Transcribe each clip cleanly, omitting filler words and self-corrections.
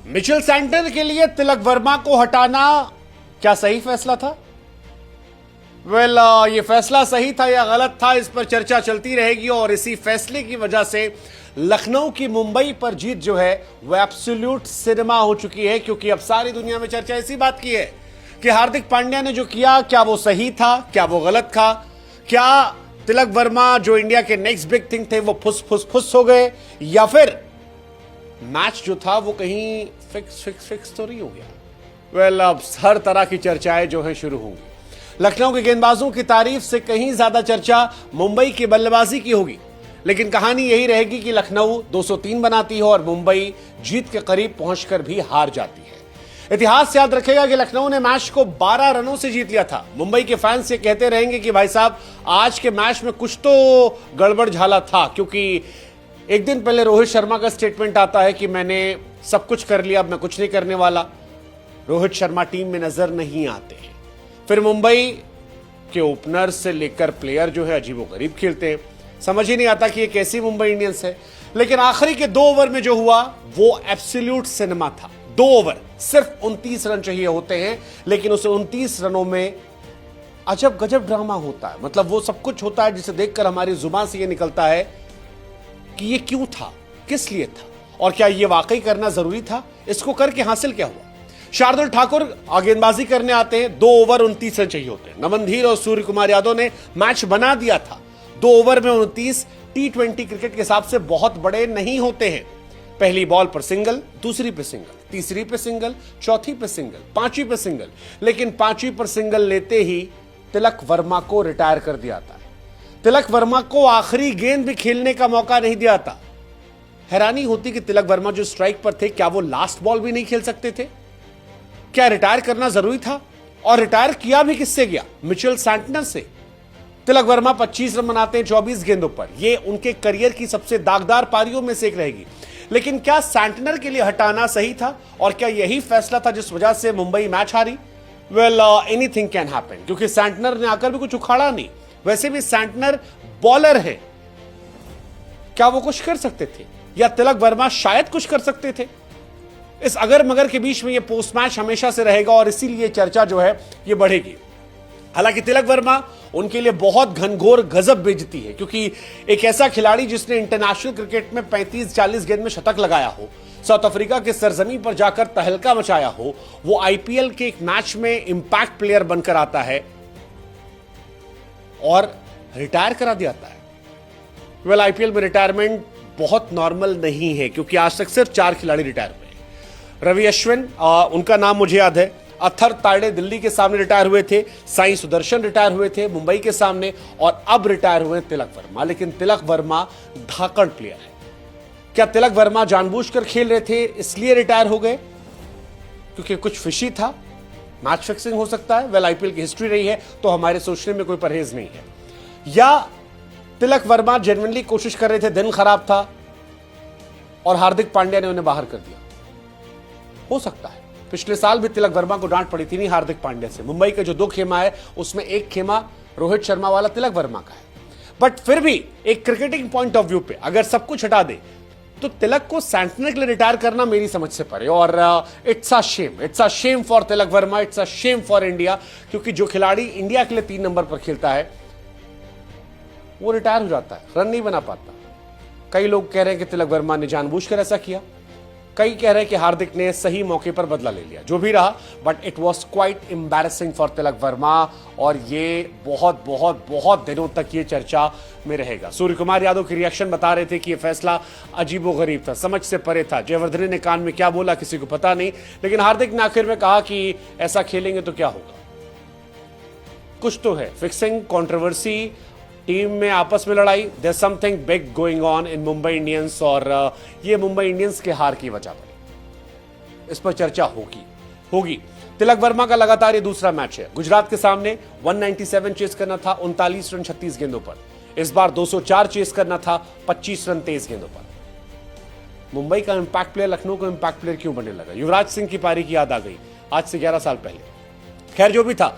Mitchell Santner के लिए तिलक वर्मा को हटाना क्या सही फैसला था? ये फैसला सही था या गलत था, इस पर चर्चा चलती रहेगी। और इसी फैसले की वजह से लखनऊ की मुंबई पर जीत जो है वो एब्सोल्यूट सिनेमा हो चुकी है, क्योंकि अब सारी दुनिया में चर्चा इसी बात की है कि हार्दिक पांड्या ने जो किया क्या वो सही था, क्या वो गलत था, क्या तिलक वर्मा जो इंडिया के नेक्स्ट बिग थिंग थे वो फुस फुस फुस हो गए, या फिर मैच जो था वो कहीं फिक्स तो नहीं हो गया। अब हर तरह की चर्चाएं जो है शुरू होंगी। लखनऊ के गेंदबाजों की तारीफ से कहीं ज्यादा चर्चा मुंबई की बल्लेबाजी की होगी, लेकिन कहानी यही रहेगी कि लखनऊ 203 बनाती है और मुंबई जीत के करीब पहुंचकर भी हार जाती है। इतिहास याद रखेगा कि लखनऊ ने मैच को 12 रनों से जीत लिया था। मुंबई के फैंस ये कहते रहेंगे कि भाई साहब आज के मैच में कुछ तो गड़बड़ झाला था, क्योंकि एक दिन पहले रोहित शर्मा का स्टेटमेंट आता है कि मैंने सब कुछ कर लिया, अब मैं कुछ नहीं करने वाला। रोहित शर्मा टीम में नजर नहीं आते हैं। फिर मुंबई के ओपनर से लेकर प्लेयर जो है अजीबोगरीब खेलते हैं, समझ ही नहीं आता कि ये कैसी मुंबई इंडियंस है। लेकिन आखिरी के 2 ओवर में जो हुआ वो एब्सोल्यूट सिनेमा था। 2 ओवर, सिर्फ 29 रन चाहिए होते हैं, लेकिन उस 29 रनों में अजब गजब ड्रामा होता है। मतलब वो सब कुछ होता है जिसे देखकर हमारी जुबान से ये निकलता है कि ये क्यों था, किस लिए था, और क्या ये वाकई करना जरूरी था, इसको करके हासिल क्या हुआ। शार्दुल ठाकुर गेंदबाजी करने आते हैं, 2 ओवर 29 रन चाहिए होते हैं। नमन धीर और सूर्य कुमार यादव ने मैच बना दिया था। 2 ओवर में 29 T20 क्रिकेट के हिसाब से बहुत बड़े नहीं होते हैं। पहली बॉल पर सिंगल, दूसरी पे सिंगल, तीसरी पे सिंगल, चौथी पे सिंगल, पांचवी पे सिंगल, लेकिन पांचवी पर सिंगल लेते ही तिलक वर्मा को रिटायर कर दिया था। तिलक वर्मा को आखिरी गेंद भी खेलने का मौका नहीं दिया था। हैरानी होती कि तिलक वर्मा जो स्ट्राइक पर थे, क्या वो लास्ट बॉल भी नहीं खेल सकते थे? क्या रिटायर करना जरूरी था? और रिटायर किया भी किससे गया? मिचेल सैंटनर से। तिलक वर्मा 25 रन बनाते हैं 24 गेंदों पर। यह उनके करियर की सबसे दागदार पारियों में से एक रहेगी। लेकिन क्या सैंटनर के लिए हटाना सही था, और क्या यही फैसला था जिस वजह से मुंबई मैच हारी? एनीथिंग कैन हैपन, क्योंकि सैंटनर ने आकर भी कुछ उखाड़ा नहीं। वैसे भी सैंटनर बॉलर है, क्या वो कुछ कर सकते थे, या तिलक वर्मा शायद कुछ कर सकते थे? इस अगर मगर के बीच में ये पोस्ट मैच हमेशा से रहेगा, और इसीलिए चर्चा जो है ये बढ़ेगी। हालांकि तिलक वर्मा उनके लिए बहुत घनघोर गजब बेइज्जती है, क्योंकि एक ऐसा खिलाड़ी जिसने इंटरनेशनल क्रिकेट में 35-40 गेंद में शतक लगाया हो, साउथ अफ्रीका के सरजमीन पर जाकर तहलका मचाया हो, वो आईपीएल के एक मैच में इंपैक्ट प्लेयर बनकर आता है और रिटायर करा दिया है। आईपीएल में रिटायरमेंट बहुत नॉर्मल नहीं है, क्योंकि आज तक सिर्फ 4 खिलाड़ी रिटायर हुए हैं। रवि अश्विन, उनका नाम मुझे याद है। अथर ताड़े दिल्ली के सामने रिटायर हुए थे। साई सुदर्शन रिटायर हुए थे मुंबई के सामने, और अब रिटायर हुए तिलक वर्मा। लेकिन तिलक वर्मा धाकड़ प्लेयर है। क्या तिलक वर्मा जानबूझकर खेल रहे थे इसलिए रिटायर हो गए, क्योंकि कुछ फिशी था? मैच फिक्सिंग हो सकता है। आईपीएल की हिस्ट्री रही है तो हमारे सोचने में कोई परहेज नहीं है। या तिलक वर्मा जेन्युइनली कोशिश कर रहे थे, दिन खराब था और हार्दिक पांड्या ने उन्हें बाहर कर दिया? हो सकता है। पिछले साल भी तिलक वर्मा को डांट पड़ी थी नहीं हार्दिक पांड्या से। मुंबई के जो 2 खेमा है उसमें एक खेमा रोहित शर्मा वाला तिलक वर्मा का है। बट फिर भी एक क्रिकेटिंग पॉइंट ऑफ व्यू पे अगर सब कुछ हटा दे तो तिलक को सैंटनर के लिए रिटायर करना मेरी समझ से परे। और it's a shame for Tilak Verma, it's a shame for India, क्योंकि जो खिलाड़ी इंडिया के लिए 3 नंबर पर खेलता है वो रिटायर हो जाता है, रन नहीं बना पाता। कई लोग कह रहे हैं कि तिलक वर्मा ने जानबूझकर ऐसा किया, कई कह रहे हैं कि हार्दिक ने सही मौके पर बदला ले लिया। जो भी रहा, but it was quite embarrassing for Tilak Varma, और ये बहुत बहुत बहुत दिनों तक ये चर्चा में रहेगा। सूर्य कुमार यादव की रिएक्शन बता रहे थे कि यह फैसला अजीबोगरीब था, समझ से परे था। जयवर्धने ने कान में क्या बोला किसी को पता नहीं, लेकिन हार्दिक ने आखिर में कहा कि ऐसा खेलेंगे तो क्या होगा। कुछ तो है, फिक्सिंग, कंट्रोवर्सी, टीम में आपस में लड़ाई, there something big going on in Mumbai Indians, और ये मुंबई इंडियंस के हार की वजह बनी। इस पर चर्चा होगी। तिलक वर्मा का लगातार ये दूसरा मैच है। गुजरात के सामने 197 चेस करना था, 39 रन 36 गेंदों पर। इस बार 204 चेस करना था, 25 रन 23 गेंदों पर। मुंबई का इंपैक्ट प्लेयर लखनऊ का इंपैक्ट प्लेयर क्यों बनने लगा? युवराज सिंह की पारी की याद आ गई आज से 11 साल पहले। खैर जो भी था,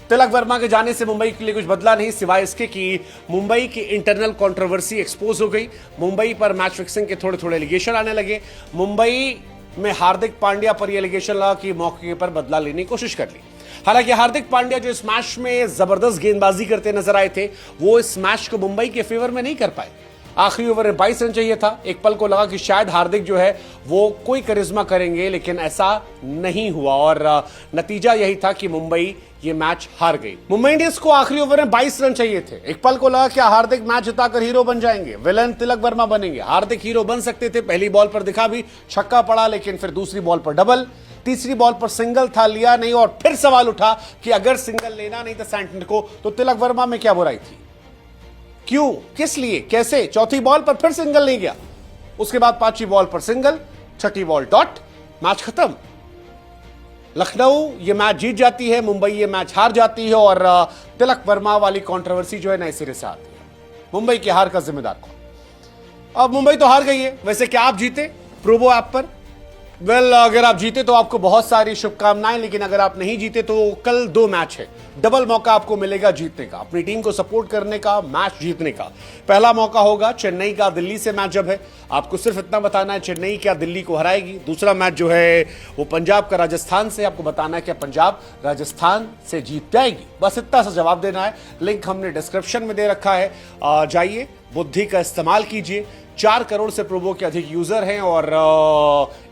तिलक वर्मा के जाने से मुंबई के लिए कुछ बदला नहीं, सिवाय इसके कि मुंबई की इंटरनल कंट्रोवर्सी एक्सपोज हो गई। मुंबई पर मैच फिक्सिंग के थोड़े थोड़े एलिगेशन आने लगे। मुंबई में हार्दिक पांड्या पर एलिगेशन लगा कि मौके पर बदला लेने की कोशिश कर ली। हालांकि हार्दिक पांड्या जो इस मैच में जबरदस्त गेंदबाजी करते नजर आए थे, वो इस मैच को मुंबई के फेवर में नहीं कर पाए। आखिरी ओवर में 22 रन चाहिए था। एक पल को लगा कि शायद हार्दिक जो है वो कोई करिश्मा करेंगे, लेकिन ऐसा नहीं हुआ और नतीजा यही था कि मुंबई ये मैच हार गई। मुंबई इंडियंस को आखिरी ओवर में 22 रन चाहिए थे। एक पल को लगा कि हार्दिक मैच जिताकर हीरो बन जाएंगे, विलन तिलक वर्मा बनेंगे। हार्दिक हीरो बन सकते थे। पहली बॉल पर दिखा भी, छक्का पड़ा, लेकिन फिर दूसरी बॉल पर डबल, तीसरी बॉल पर सिंगल था, लिया नहीं। और फिर सवाल उठा कि अगर सिंगल लेना नहीं था सैंटनर को, तो तिलक वर्मा में क्या बुराई थी? क्यों, किस लिए, कैसे? चौथी बॉल पर फिर सिंगल नहीं गया, उसके बाद पांचवी बॉल पर सिंगल, छठी बॉल डॉट, मैच खत्म। लखनऊ ये मैच जीत जाती है, मुंबई ये मैच हार जाती है और तिलक वर्मा वाली कंट्रोवर्सी जो है नए सिरे से आती है। मुंबई की हार का जिम्मेदार कौन? अब मुंबई तो हार गई है। वैसे क्या आप जीते प्रोबो ऐप पर? अगर आप जीते तो आपको बहुत सारी शुभकामनाएं, लेकिन अगर आप नहीं जीते तो कल 2 मैच है, डबल मौका आपको मिलेगा जीतने का, अपनी टीम को सपोर्ट करने का, मैच जीतने का। पहला मौका होगा चेन्नई का दिल्ली से मैच जब है, आपको सिर्फ इतना बताना है चेन्नई क्या दिल्ली को हराएगी। दूसरा मैच जो है वो पंजाब का राजस्थान से, आपको बताना है कि पंजाब राजस्थान से जीत जाएगी। बस इतना सा जवाब देना है। लिंक हमने डिस्क्रिप्शन में दे रखा है, जाइए, बुद्धि का इस्तेमाल कीजिए। 4 करोड़ से प्रोबो के अधिक यूजर हैं और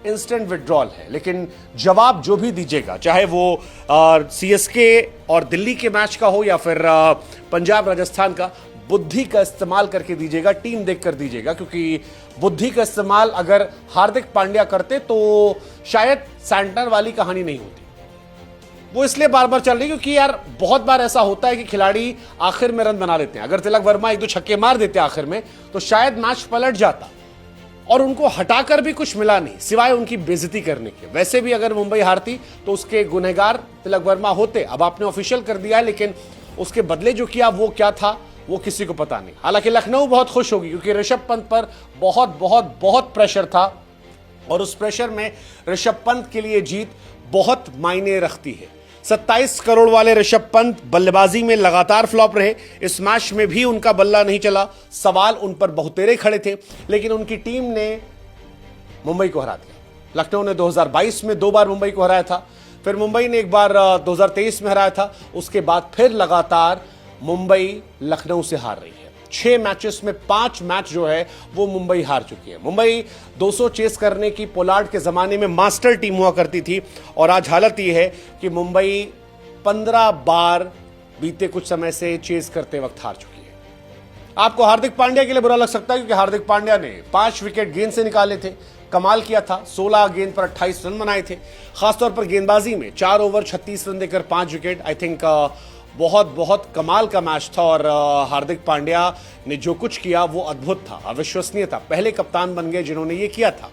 इंस्टेंट विड्रॉल है। लेकिन जवाब जो भी दीजिएगा, चाहे वो सीएसके और दिल्ली के मैच का हो या फिर पंजाब राजस्थान का, बुद्धि का इस्तेमाल करके दीजिएगा, टीम देखकर दीजिएगा। क्योंकि बुद्धि का इस्तेमाल अगर हार्दिक पांड्या करते तो शायद सैंटनर वाली कहानी नहीं होती। वो इसलिए बार बार चल रही क्योंकि यार बहुत बार ऐसा होता है कि खिलाड़ी आखिर में रन बना लेते हैं। अगर तिलक वर्मा 1-2 छक्के मार देते आखिर में तो शायद मैच पलट जाता, और उनको हटाकर भी कुछ मिला नहीं सिवाय उनकी बेइज्जती करने के। वैसे भी अगर मुंबई हारती तो उसके गुनहगार तिलक वर्मा होते। अब आपने ऑफिशियल कर दिया है, लेकिन उसके बदले जो किया वो क्या था वो किसी को पता नहीं। हालांकि लखनऊ बहुत खुश होगी क्योंकि ऋषभ पंत पर बहुत बहुत बहुत प्रेशर था और उस प्रेशर में ऋषभ पंत के लिए जीत बहुत मायने रखती है। 27 करोड़ वाले ऋषभ पंत बल्लेबाजी में लगातार फ्लॉप रहे। इस मैच में भी उनका बल्ला नहीं चला। सवाल उन पर बहुतेरे खड़े थे, लेकिन उनकी टीम ने मुंबई को हरा दिया। लखनऊ ने 2022 में 2 बार मुंबई को हराया था, फिर मुंबई ने एक बार 2023 में हराया था। उसके बाद फिर लगातार मुंबई लखनऊ से हार रही है। 6 मैचेस में 5 मैच जो है वो मुंबई हार चुकी है। मुंबई 200 चेस करने की पोलार्ड के जमाने में मास्टर टीम हुआ करती थी, और आज हालत ये है कि मुंबई 15 बार बीते कुछ समय से चेस करते वक्त हार चुकी है। आपको हार्दिक पांड्या के लिए बुरा लग सकता है क्योंकि हार्दिक पांड्या ने 5 विकेट गेंद से निकाले थे, कमाल किया था। 16 गेंद पर 28 रन बनाए थे। खासतौर पर गेंदबाजी में 4 ओवर 36 रन देकर 5 विकेट। आई थिंक बहुत बहुत कमाल का मैच था और हार्दिक पांड्या ने जो कुछ किया वो अद्भुत था, अविश्वसनीय था। पहले कप्तान बन गए जिन्होंने ये किया था।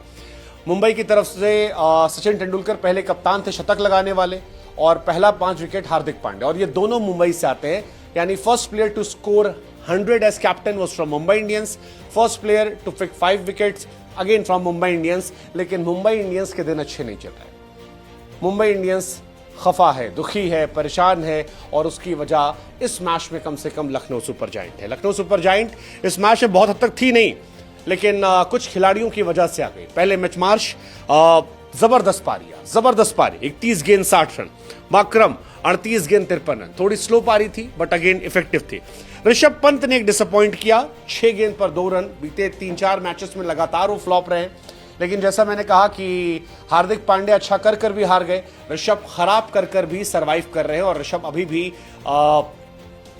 मुंबई की तरफ से सचिन तेंदुलकर पहले कप्तान थे शतक लगाने वाले, और पहला 5 विकेट हार्दिक पांड्या, और ये दोनों मुंबई से आते हैं। यानी first player to score 100 as captain was from Mumbai Indians, first player to pick 5 wickets again from Mumbai Indians. लेकिन मुंबई इंडियंस के दिन अच्छे नहीं चल रहे। मुंबई इंडियंस खफा है, दुखी है, परेशान है, और उसकी वजह इस मैच में कम से कम लखनऊ सुपर जायंट है। लखनऊ सुपर जायंट इस मैच में बहुत हद तक थी नहीं, लेकिन कुछ खिलाड़ियों की वजह से आ गई। पहले मिच मार्श जबरदस्त पारी 31 गेंद 60 रन। माकरम 38 गेंद 53 रन। थोड़ी स्लो पारी थी बट अगेन इफेक्टिव थी। ऋषभ पंत ने एक डिसअपॉइंट किया, 6 गेंद पर 2 रन। बीते 3-4 मैचेस में लगातार वो फ्लॉप रहे। लेकिन जैसा मैंने कहा कि हार्दिक पांड्या अच्छा कर भी हार गए, ऋषभ खराब कर भी सरवाइव कर रहे हैं, और ऋषभ अभी भी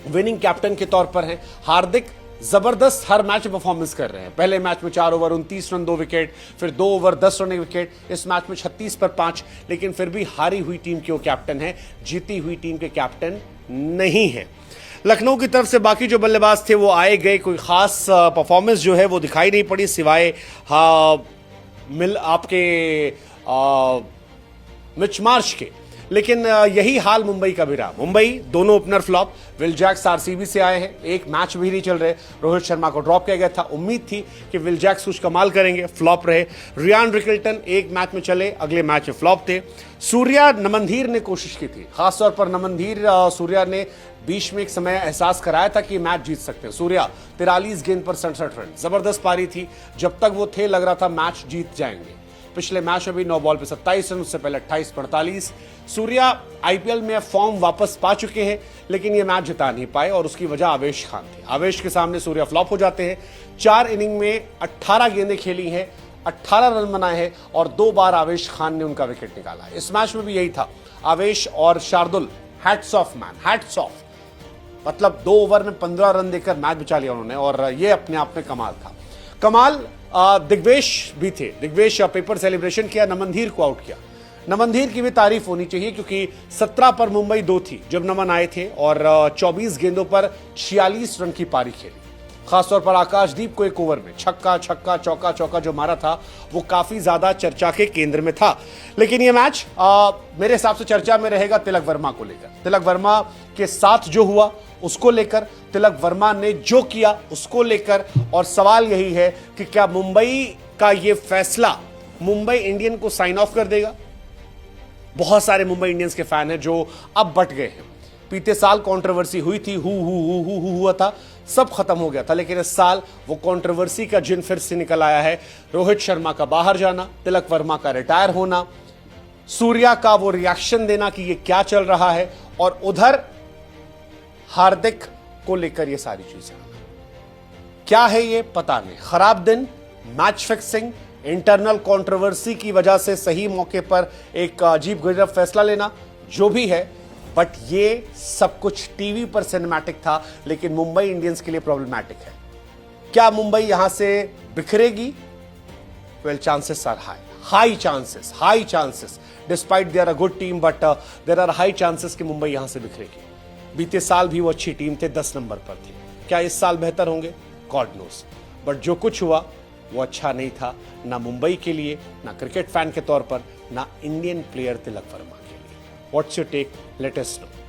विनिंग कैप्टन के तौर पर हैं। हार्दिक जबरदस्त हर मैच में परफॉर्मेंस कर रहे हैं। पहले मैच में 4 ओवर 29 रन 2 विकेट, फिर 2 ओवर 10 रन 1 विकेट। इस मैच में 36 पर 5, लेकिन फिर भी हारी हुई टीम के वो कैप्टन है, जीती हुई टीम के कैप्टन नहीं है। लखनऊ की तरफ से बाकी जो बल्लेबाज थे वो आए गए, कोई खास परफॉर्मेंस जो है वो दिखाई नहीं पड़ी सिवाय आपके मिच मार्श के। लेकिन यही हाल मुंबई का भी रहा। मुंबई दोनों opener flop. Will Jacks RCB से आए हैं, एक मैच भी नहीं चल रहे। रोहित शर्मा को ड्रॉप किया गया था, उम्मीद थी कि विल जैक्स कुछ कमाल करेंगे, फ्लॉप रहे। रियान रिकल्टन एक मैच में चले, अगले मैच में फ्लॉप थे। सूर्या नमनधीर ने कोशिश की थी, खासतौर पर नमनधीर सूर्या ने बीच में एक समय एहसास कराया था कि मैच जीत सकते हैं। सूर्या 43 गेंद पर 67 रन, जबरदस्त पारी थी। जब तक वो थे लग रहा था मैच जीत जाएंगे, पिछले मैच में भी 9 बॉल पे 27 रन, उससे पहले 28-48। सूर्या आईपीएल में फॉर्म वापस पा चुके हैं, लेकिन ये मैच जिता नहीं पाए और उसकी वजह आवेश खान थी। आवेश के सामने सूर्या फ्लॉप हो जाते हैं। 4 इनिंग में 18 गेंदें खेली हैं, 18 रन बनाए हैं और 2 बार आवेश खान ने उनका विकेट निकाला। इस मैच में भी यही था। आवेश और Shardul, hats off man, hats off. मतलब 2 ओवर में 15 रन देकर मैच बचा लिया उन्होंने और ये अपने आप में कमाल था। कमाल दिग्वेश भी थे। दिग्वेश पेपर सेलिब्रेशन किया, नमन धीर को आउट किया। नमन धीर की भी तारीफ होनी चाहिए क्योंकि 17 पर मुंबई 2 थी जब नमन आए थे और 24 गेंदों पर 46 रन की पारी खेली। खासतौर पर आकाशदीप को एक ओवर में छक्का छक्का चौका चौका जो मारा था वो काफी ज्यादा चर्चा के केंद्र में था। लेकिन ये मैच मेरे हिसाब से चर्चा में रहेगा तिलक वर्मा को लेकर, तिलक वर्मा के साथ जो हुआ उसको लेकर, तिलक वर्मा ने जो किया उसको लेकर। और सवाल यही है कि क्या मुंबई का ये फैसला मुंबई इंडियन को साइन ऑफ कर देगा। बहुत सारे मुंबई इंडियंस के फैन हैं जो अब बट गए हैं। बीते साल कंट्रोवर्सी हुई थी, हुआ था, सब खत्म हो गया था, लेकिन इस साल वो कंट्रोवर्सी का जिन फिर से निकल आया है। रोहित शर्मा का बाहर जाना, तिलक वर्मा का रिटायर होना, सूर्या का वो रिएक्शन देना कि ये क्या चल रहा है, और उधर हार्दिक को लेकर ये सारी चीजें। क्या है ये पता नहीं। खराब दिन, मैच फिक्सिंग, इंटरनल कंट्रोवर्सी की वजह से सही मौके पर एक अजीब गजब फैसला लेना, जो भी है, बट ये सब कुछ टीवी पर सिनेमैटिक था, लेकिन मुंबई इंडियंस के लिए प्रॉब्लमैटिक है। क्या मुंबई यहां से बिखरेगी? Well, chances are high chances despite they are a good team, but there are high chances कि मुंबई यहां से बिखरेगी। बीते साल भी वो अच्छी टीम थे, 10 नंबर पर थी। क्या इस साल बेहतर होंगे? God knows. बट जो कुछ हुआ वो अच्छा नहीं था, ना मुंबई के लिए, ना क्रिकेट फैन के तौर पर, ना इंडियन प्लेयर तिलक वर्मा के लिए। What's your take? Let us no.